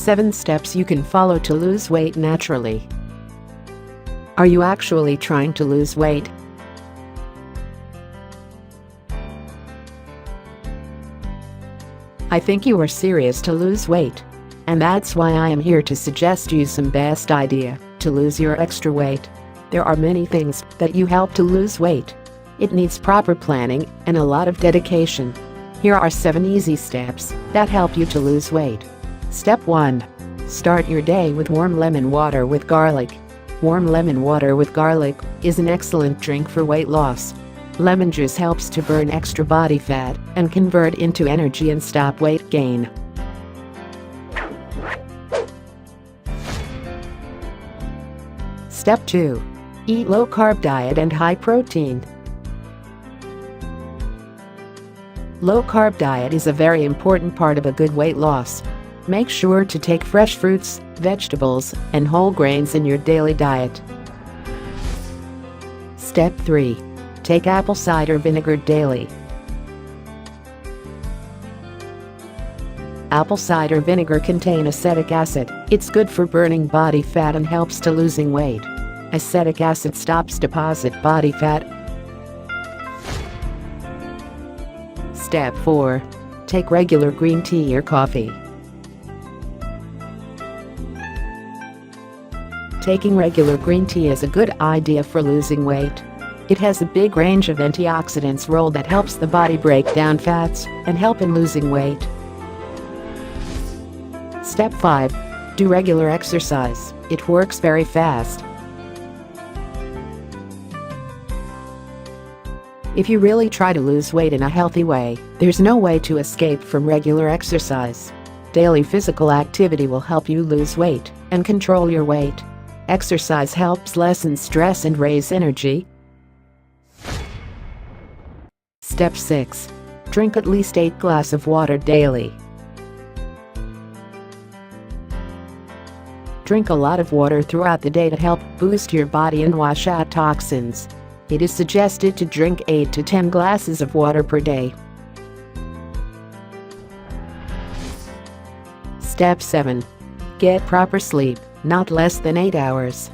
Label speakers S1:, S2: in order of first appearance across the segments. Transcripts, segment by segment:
S1: 7 steps you can follow to lose weight naturally. Are you actually trying to lose weight? I think you are serious to lose weight. And that's why I am here to suggest you some best idea to lose your extra weight. There are many things that you help to lose weight. It needs proper planning and a lot of dedication. Here are 7 easy steps that help you to lose weight. Step 1. Start your day with warm lemon water with garlic. Warm lemon water with garlic is an excellent drink for weight loss. Lemon juice helps to burn extra body fat and convert into energy and stop weight gain. Step 2. Eat low-carb diet and high protein. Low-carb diet is a very important part of a good weight loss. Make sure to take fresh fruits, vegetables, and whole grains in your daily diet. Step 3. Take apple cider vinegar daily. Apple cider vinegar contains acetic acid. It's good for burning body fat and helps to losing weight. Acetic acid stops deposit body fat. Step 4. Take regular green tea or coffee. Taking regular green tea is a good idea for losing weight. It has a big range of antioxidants role that helps the body break down fats and help in losing weight. Step 5. Do regular exercise. It works very fast. If you really try to lose weight in a healthy way, there's no way to escape from regular exercise. Daily physical activity will help you lose weight and control your weight. Exercise helps lessen stress and raise energy. Step 6. Drink at least 8 glasses of water daily. Drink a lot of water throughout the day to help boost your body and wash out toxins. It is suggested to drink 8 to 10 glasses of water per day. Step 7. Get proper sleep, not less than 8 hours.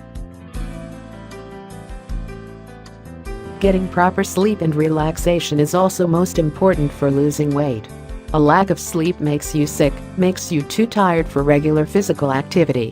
S1: Getting proper sleep and relaxation is also most important for losing weight. A lack of sleep makes you sick, makes you too tired for regular physical activity.